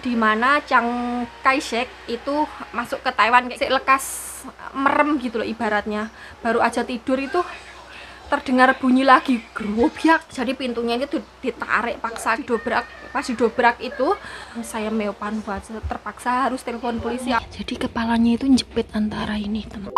dimana Chiang Kai-shek itu masuk ke Taiwan kayak lekas merem gitu loh ibaratnya. Baru aja tidur itu terdengar bunyi lagi gerobak, jadi pintunya itu ditarik paksa, didobrak. Pas didobrak itu saya meopan buat terpaksa harus telepon polisi. Jadi kepalanya itu jepit antara ini teman.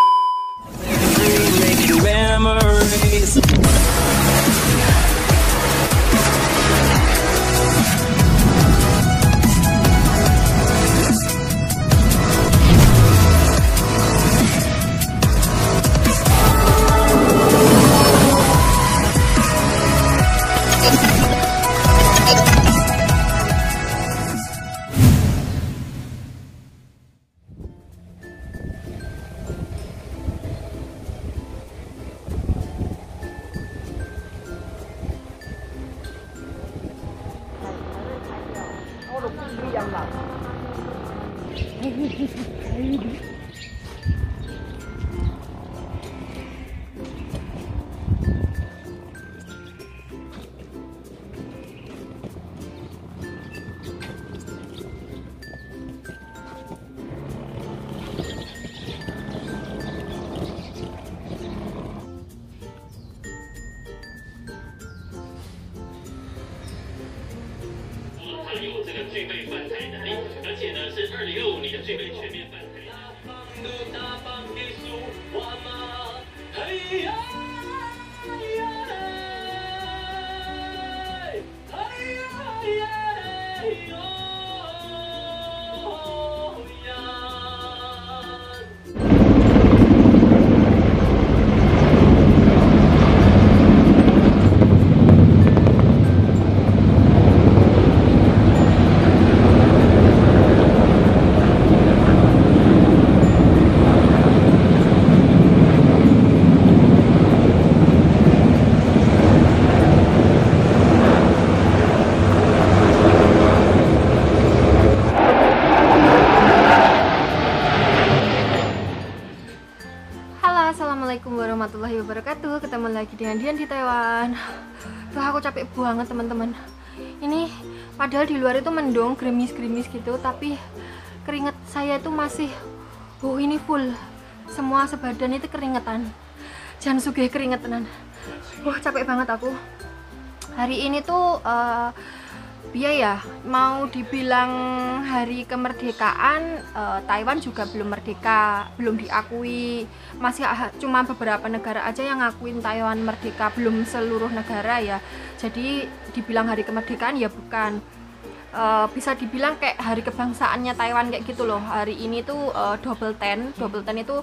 Assalamualaikum warahmatullahi wabarakatuh. Ketemu lagi dengan Dian di Taiwan. Tuh aku capek banget teman-teman. Ini padahal di luar itu mendung, gerimis-gerimis gitu, tapi keringet saya itu masih ini full. Semua sebadan itu keringetan. Jangan sugih keringetan. Capek banget aku. Hari ini tuh ya mau dibilang hari kemerdekaan, Taiwan juga belum merdeka, belum diakui. Masih cuma beberapa negara aja yang ngakuin Taiwan merdeka, belum seluruh negara ya. Jadi dibilang hari kemerdekaan ya bukan. Bisa dibilang kayak hari kebangsaannya Taiwan kayak gitu loh. Hari ini tuh double ten itu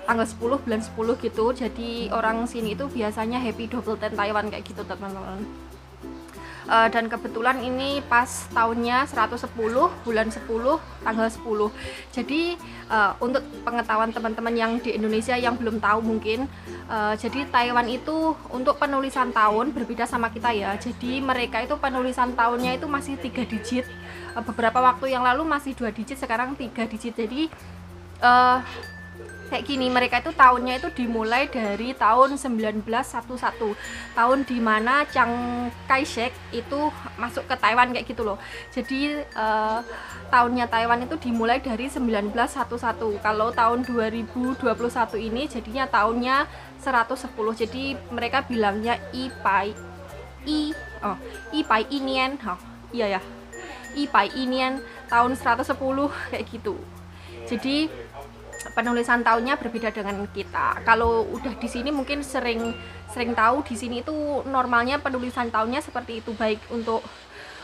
tanggal 10 bulan 10 gitu. Jadi orang sini itu biasanya happy double ten Taiwan kayak gitu teman-teman. Dan kebetulan ini pas tahunnya 110 bulan 10 tanggal 10. Jadi untuk pengetahuan teman-teman yang di Indonesia yang belum tahu mungkin, jadi Taiwan itu untuk penulisan tahun berbeda sama kita ya. Jadi mereka itu penulisan tahunnya itu masih 3 digit. Beberapa waktu yang lalu masih 2 digit, sekarang 3 digit. Jadi kayak gini, mereka itu tahunnya itu dimulai dari tahun 1911, tahun dimana Chiang Kai-shek itu masuk ke Taiwan kayak gitu loh. Jadi tahunnya Taiwan itu dimulai dari 1911. Kalau tahun 2021 ini jadinya tahunnya 110. Jadi mereka bilangnya Ipai Inian. Iya ya, Ipai Inian tahun 110 kayak gitu. Jadi penulisan tahunnya berbeda dengan kita. Kalau udah di sini mungkin sering tahu, di sini itu normalnya penulisan tahunnya seperti itu, baik untuk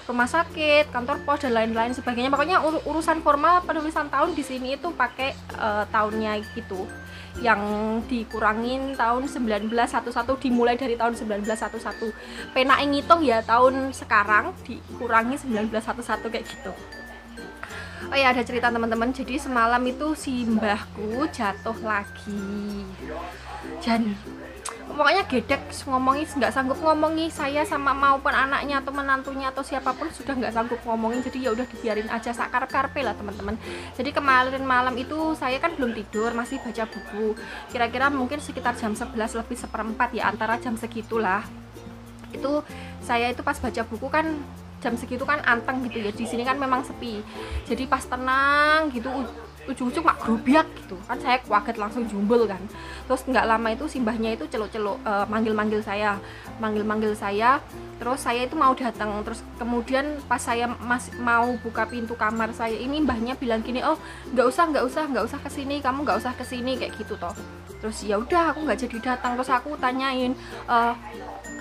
rumah sakit, kantor pos dan lain-lain sebagainya. Pokoknya urusan formal penulisan tahun di sini itu pakai tahunnya gitu. Yang dikurangin tahun 1911, dimulai dari tahun 1911. Pena ngitung ya tahun sekarang dikurangi 1911 kayak gitu. Oh ya, ada cerita teman-teman. Jadi semalam itu si mbahku jatuh lagi. Dan pokoknya gedek ngomongin, nggak sanggup ngomongi saya sama maupun anaknya atau menantunya atau siapapun sudah nggak sanggup ngomongin. Jadi ya udah dibiarin aja sakarep-karepe lah teman-teman. Jadi kemarin malam itu saya kan belum tidur, masih baca buku. Kira-kira mungkin sekitar jam 11 lebih seperempat ya, antara jam segitulah. Itu saya itu pas baca buku kan jam segitu kan anteng gitu ya, di sini kan memang sepi. Jadi pas tenang gitu ujung-ujung mak grubiak gitu kan, saya kaget langsung jumbul kan. Terus nggak lama itu simbahnya itu celuk-celuk manggil-manggil saya, terus saya itu mau datang. Terus kemudian pas saya mau buka pintu kamar saya, ini mbahnya bilang gini, oh nggak usah kesini, kamu nggak usah kesini kayak gitu toh. Terus ya udah aku nggak jadi datang. Terus aku tanyain,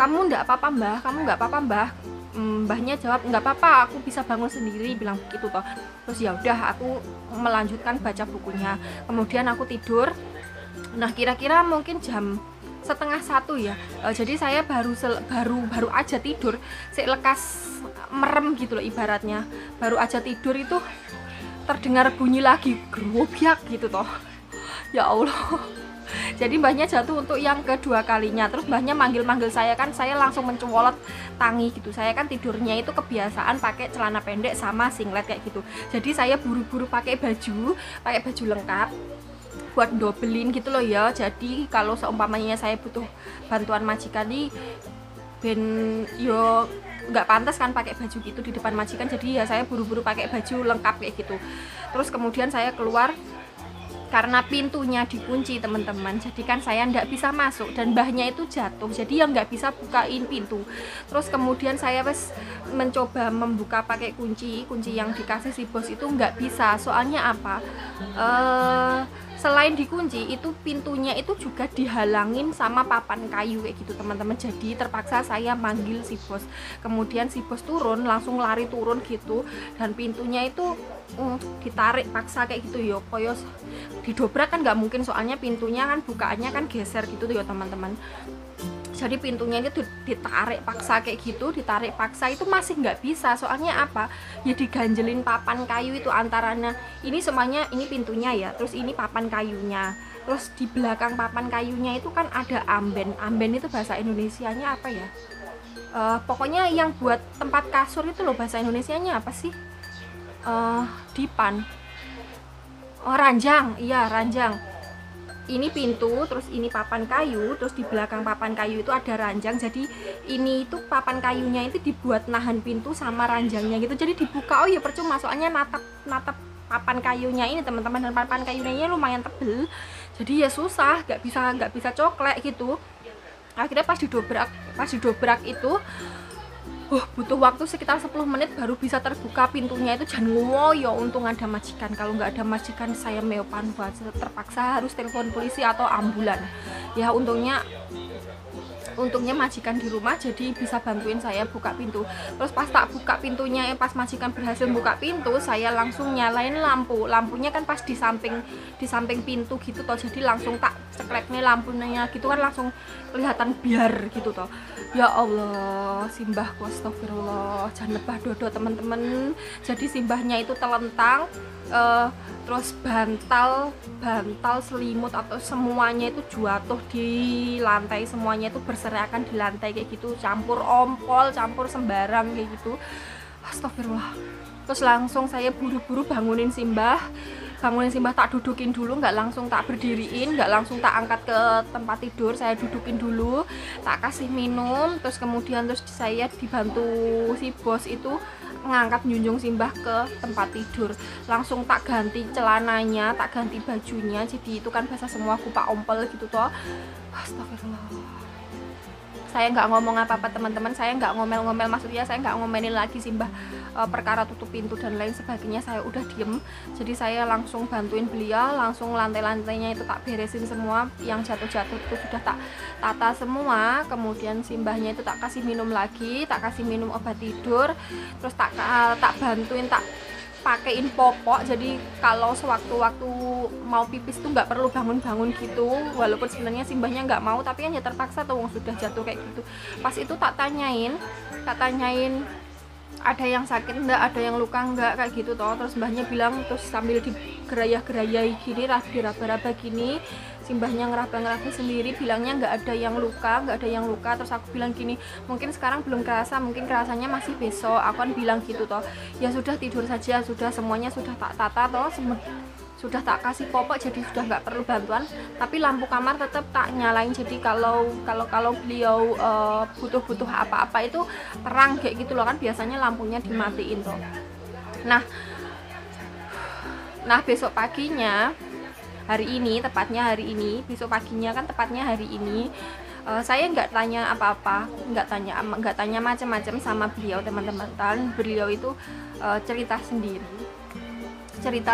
kamu nggak apa-apa mbah, mbahnya jawab nggak apa-apa, aku bisa bangun sendiri, bilang begitu toh. Terus ya udah aku melanjutkan baca bukunya, kemudian aku tidur. Nah kira-kira mungkin jam 12:30 ya. Jadi saya baru aja tidur, lekas merem gitu loh ibaratnya, baru aja tidur itu terdengar bunyi lagi grobiak gitu toh. Ya Allah. Jadi mbahnya jatuh untuk yang kedua kalinya. Terus mbahnya manggil-manggil saya kan, saya langsung mencolot tangi gitu. Saya kan tidurnya itu kebiasaan pakai celana pendek sama singlet kayak gitu. Jadi saya buru-buru pakai baju lengkap buat dobelin gitu loh ya. Jadi kalau seumpamanya saya butuh bantuan majikan nih, ben yo nggak pantas kan pakai baju gitu di depan majikan. Jadi ya saya buru-buru pakai baju lengkap kayak gitu. Terus kemudian saya keluar karena pintunya dikunci teman-teman, jadi kan saya nggak bisa masuk dan mbahnya itu jatuh, jadi yang nggak bisa bukain pintu. Terus kemudian saya mencoba membuka pakai kunci yang dikasih si bos itu nggak bisa. Soalnya apa, selain dikunci itu pintunya itu juga dihalangin sama papan kayu kayak gitu teman-teman. Jadi terpaksa saya manggil si bos, kemudian si bos langsung lari turun gitu, dan pintunya itu ditarik paksa kayak gitu yo, koyo didobrak kan nggak mungkin, soalnya pintunya kan bukaannya kan geser gitu tuh ya teman-teman. Jadi pintunya itu ditarik paksa kayak gitu, ditarik paksa itu masih nggak bisa. Soalnya apa ya, diganjelin papan kayu itu antaranya, ini semuanya, ini pintunya ya, terus ini papan kayunya, terus di belakang papan kayunya itu kan ada amben itu bahasa Indonesianya apa ya, pokoknya yang buat tempat kasur itu loh, bahasa Indonesianya apa sih, dipan, ranjang, iya ranjang. Ini pintu, terus ini papan kayu, terus di belakang papan kayu itu ada ranjang. Jadi ini itu papan kayunya itu dibuat nahan pintu sama ranjangnya gitu. Jadi dibuka, oh ya percuma, soalnya natap papan kayunya ini teman-teman, dan papan kayunya lumayan tebel. Jadi ya susah, nggak bisa coklek gitu. Akhirnya pas didobrak itu butuh waktu sekitar 10 menit baru bisa terbuka pintunya itu. Jangan ngoyo, untung ada majikan. Kalau nggak ada majikan saya meopan banget, terpaksa harus telepon polisi atau ambulan. Ya untungnya majikan di rumah, jadi bisa bantuin saya buka pintu. Terus pas tak buka pintunya, pas majikan berhasil buka pintu, saya langsung nyalain lampunya kan pas di samping pintu gitu toh. Jadi langsung tak ceklek nih lampunya gitu kan, langsung kelihatan biar gitu toh. Ya Allah, simbahku, astagfirullah, jangan lebah dodo teman-teman. Jadi simbahnya itu telentang, terus bantal, selimut atau semuanya itu jatuh di lantai, semuanya itu berserakan di lantai kayak gitu, campur ompol, campur sembarang kayak gitu. Astagfirullah. Terus langsung saya buru-buru bangunin simbah, tak dudukin dulu, nggak langsung tak berdiriin, nggak langsung tak angkat ke tempat tidur, saya dudukin dulu, tak kasih minum. Terus kemudian saya dibantu si bos itu ngangkat junjung simbah ke tempat tidur, langsung tak ganti celananya, tak ganti bajunya. Jadi itu kan basah semua, kupak ompel gitu toh. Astagfirullah. Saya nggak ngomong apa-apa teman-teman, saya nggak ngomel-ngomel, maksudnya saya nggak ngomelin lagi simbah perkara tutup pintu dan lain sebagainya. Saya udah diem, jadi saya langsung bantuin beliau, langsung lantai-lantainya itu tak beresin semua, yang jatuh-jatuh itu sudah tak tata semua. Kemudian simbahnya itu tak kasih minum lagi, tak kasih minum obat tidur, terus tak bantuin, tak pakein popok. Jadi kalau sewaktu-waktu mau pipis tuh nggak perlu bangun-bangun gitu, walaupun sebenarnya simbahnya nggak mau, tapi kan ya terpaksa tuh sudah jatuh kayak gitu. Pas itu tak tanyain ada yang sakit enggak, ada yang luka enggak kayak gitu toh. Terus mbahnya bilang, terus sambil digerayah-gerayai gini, diraba-raba gini, simbahnya ngeraba-ngeraba sendiri, bilangnya nggak ada yang luka. Terus aku bilang gini, mungkin sekarang belum kerasa, mungkin kerasanya masih besok. Aku kan bilang gitu toh. Ya sudah, tidur saja, sudah semuanya sudah tak tata toh, sudah tak kasih popok, jadi sudah nggak perlu bantuan. Tapi lampu kamar tetap tak nyalain, jadi kalau beliau butuh apa-apa itu terang kayak gitu loh kan, biasanya lampunya dimatiin tuh. Nah besok paginya, besok paginya kan tepatnya hari ini, saya nggak tanya apa-apa, nggak tanya macam-macam sama beliau, teman-teman. Beliau itu cerita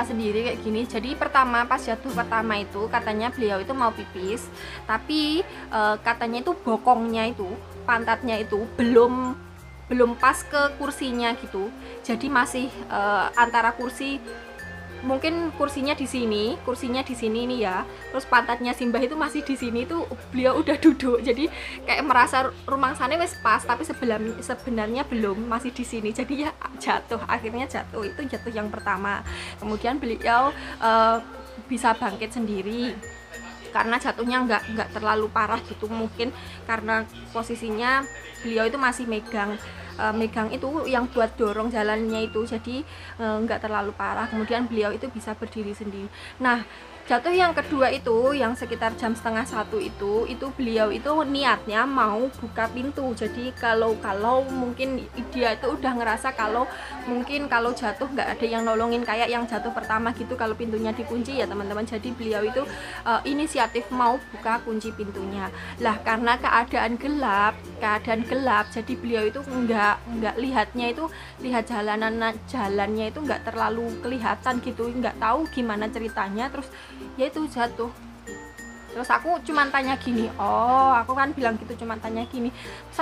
sendiri kayak gini. Jadi pas jatuh pertama itu katanya beliau itu mau pipis, tapi katanya itu bokongnya itu, pantatnya itu belum pas ke kursinya gitu. Jadi masih antara kursi, mungkin kursinya di sini nih ya, terus pantatnya Simbah itu masih di sini, itu beliau udah duduk, jadi kayak merasa rumangsane wis pas, tapi sebenarnya belum, masih di sini, jadi ya akhirnya jatuh. Itu jatuh yang pertama. Kemudian beliau bisa bangkit sendiri karena jatuhnya nggak terlalu parah gitu, mungkin karena posisinya beliau itu masih megang itu yang buat dorong jalannya itu, jadi nggak terlalu parah. Kemudian beliau itu bisa berdiri sendiri. Nah jatuh yang kedua itu yang sekitar jam 12:30 itu beliau itu niatnya mau buka pintu. Jadi kalau mungkin dia itu udah ngerasa kalau jatuh nggak ada yang nolongin kayak yang jatuh pertama gitu, kalau pintunya dikunci ya teman-teman. Jadi beliau itu inisiatif mau buka kunci pintunya. Lah karena keadaan gelap, jadi beliau itu nggak lihatnya itu, lihat jalannya itu nggak terlalu kelihatan gitu, nggak tahu gimana ceritanya, terus ya itu jatuh. Terus aku cuman tanya gini, aku kan bilang gitu, cuman tanya gini, terus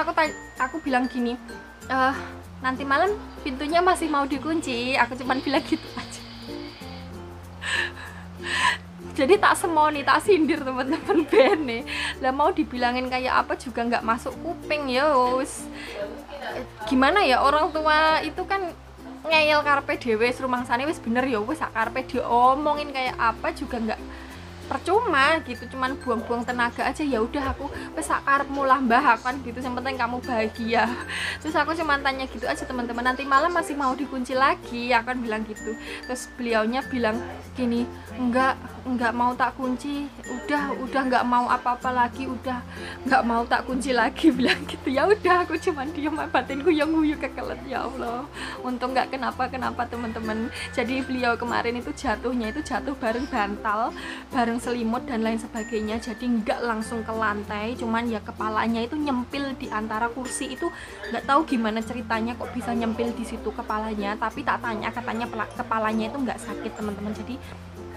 aku bilang gini, nanti malam pintunya masih mau dikunci, aku cuman bilang gitu aja. Jadi tak semoni, tak sindir teman-teman bene. Lah mau dibilangin kayak apa juga nggak masuk kuping ya wis. Gimana ya, orang tua itu kan ngeyel karpe dhewe, rumangsane wis bener ya wis karpe diomongin kayak apa juga nggak percuma gitu, cuman buang-buang tenaga aja. Ya udah aku wis sakarepmu lah mbah kan gitu, yang penting kamu bahagia. Terus aku cuman tanya gitu aja teman-teman, nanti malam masih mau dikunci lagi, aku kan bilang gitu. Terus beliaunya bilang gini, enggak mau tak kunci, udah nggak mau apa-apa lagi, udah nggak mau tak kunci lagi, bilang gitu. Ya udah aku cuman diam, batinku yang guyu kekelet. Ya Allah, untung nggak kenapa-kenapa teman-teman. Jadi beliau kemarin itu jatuhnya itu jatuh bareng bantal, bareng selimut dan lain sebagainya, jadi nggak langsung ke lantai, cuman ya kepalanya itu nyempil di antara kursi itu. Nggak tahu gimana ceritanya kok bisa nyempil di situ kepalanya, tapi tak tanya, katanya kepalanya itu nggak sakit teman-teman, jadi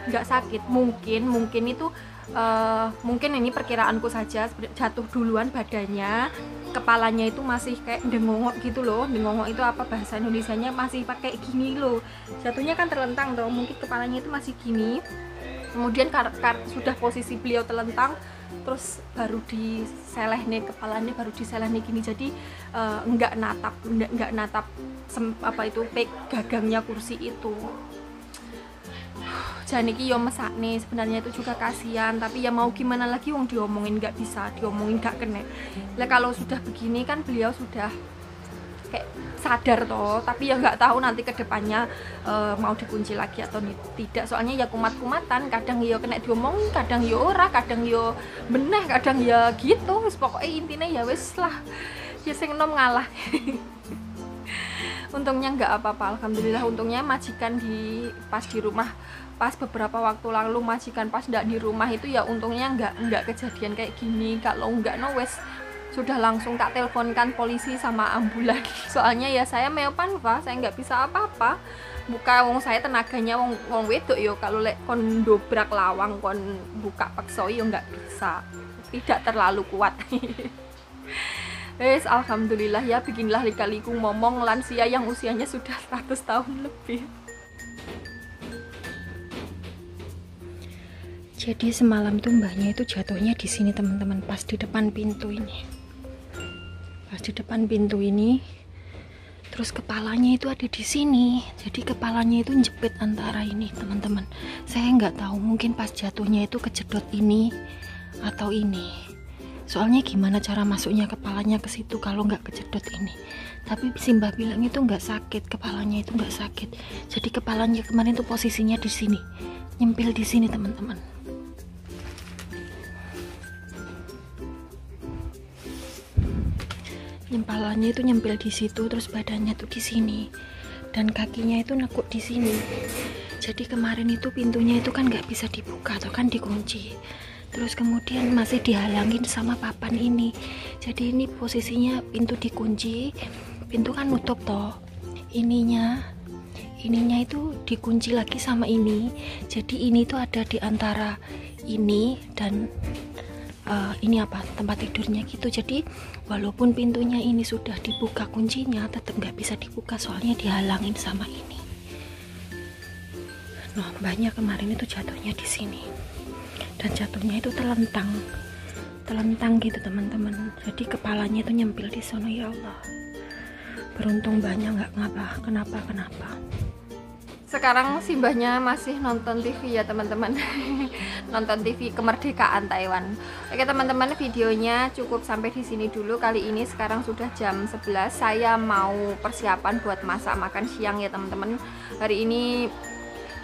nggak sakit. Mungkin itu mungkin ini perkiraanku saja, jatuh duluan badannya, kepalanya itu masih kayak dengongok gitu loh. Dengongok itu apa bahasa Indonesianya, masih pakai gini loh, jatuhnya kan terlentang dong, mungkin kepalanya itu masih gini. Kemudian sudah posisi beliau telentang, terus baru diselehne kepalanya, baru diselehne gini, jadi nggak natap apa itu gagangnya kursi itu. Jadi yo mesakne sebenarnya itu juga kasihan, tapi ya mau gimana lagi, wong diomongin nggak bisa, diomongin nggak kena. Lah kalau sudah begini kan beliau sudah kayak sadar toh, tapi ya nggak tahu nanti kedepannya mau dikunci lagi atau tidak. Soalnya ya kumat-kumatan, kadang ya kena diomongin, kadang ya ora, kadang ya beneh, kadang ya gitu. Pokoknya intinya ya wes lah, ya sing nom ngalah. Untungnya nggak apa-apa, alhamdulillah. Untungnya majikan pas di rumah, pas beberapa waktu lalu majikan pas nggak di rumah itu ya untungnya nggak kejadian kayak gini. Kalau nggak no wes sudah langsung tak teleponkan polisi sama ambulan. Soalnya ya saya meopan Pak, saya nggak bisa apa-apa. Buka wong saya tenaganya wong wedok yo, kalau lek kon dobrak lawang kon buka paksa yo nggak bisa, tidak terlalu kuat. Wes alhamdulillah ya, bikinlah lika-liku ngomong lansia yang usianya sudah 100 tahun lebih. Jadi semalam tuh mbahnya itu jatuhnya di sini teman-teman, pas di depan pintu ini. Pas di depan pintu ini, terus kepalanya itu ada di sini. Jadi kepalanya itu jepit antara ini teman-teman. Saya nggak tahu, mungkin pas jatuhnya itu kejedot ini atau ini. Soalnya gimana cara masuknya kepalanya ke situ kalau nggak kejedot ini. Tapi si Mbah bilang itu nggak sakit, kepalanya itu nggak sakit. Jadi kepalanya kemarin tuh posisinya di sini, nyempil di sini teman-teman. Nyempalanya itu nyempil di situ, terus badannya tuh di sini, dan kakinya itu nekuk di sini. Jadi kemarin itu pintunya itu kan nggak bisa dibuka, atau kan dikunci. Terus kemudian masih dihalangin sama papan ini. Jadi ini posisinya pintu dikunci, pintu kan nutup toh. Ininya itu dikunci lagi sama ini. Jadi ini tuh ada di antara ini dan ini tempat tidurnya gitu. Jadi walaupun pintunya ini sudah dibuka kuncinya, tetap nggak bisa dibuka soalnya dihalangin sama ini. Nah, mbahnya kemarin itu jatuhnya di sini, dan jatuhnya itu telentang gitu teman-teman. Jadi kepalanya itu nyempil di sana. Ya Allah, beruntung mbahnya nggak kenapa. Sekarang si mbahnya masih nonton TV ya teman-teman. Nonton TV kemerdekaan Taiwan. Oke teman-teman, videonya cukup sampai di sini dulu kali ini. Sekarang sudah jam 11. Saya mau persiapan buat masak makan siang ya teman-teman. Hari ini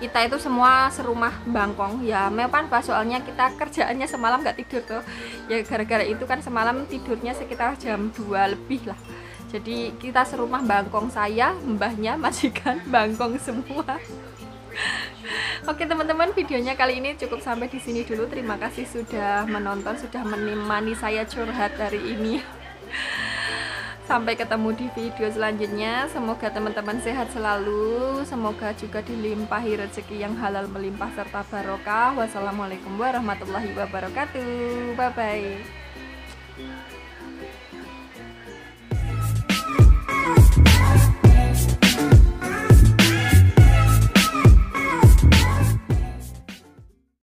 kita itu semua serumah bangkong ya, memang pas soalnya kita kerjaannya semalam nggak tidur tuh ya, gara-gara itu kan semalam tidurnya sekitar jam 2 lebih lah. Jadi kita serumah bangkong, saya, mbahnya, majikan, bangkong semua. Oke teman-teman, videonya kali ini cukup sampai di sini dulu. Terima kasih sudah menonton, sudah menemani saya curhat hari ini. Sampai ketemu di video selanjutnya. Semoga teman-teman sehat selalu. Semoga juga dilimpahi rezeki yang halal melimpah serta barokah. Wassalamualaikum warahmatullahi wabarakatuh. Bye bye.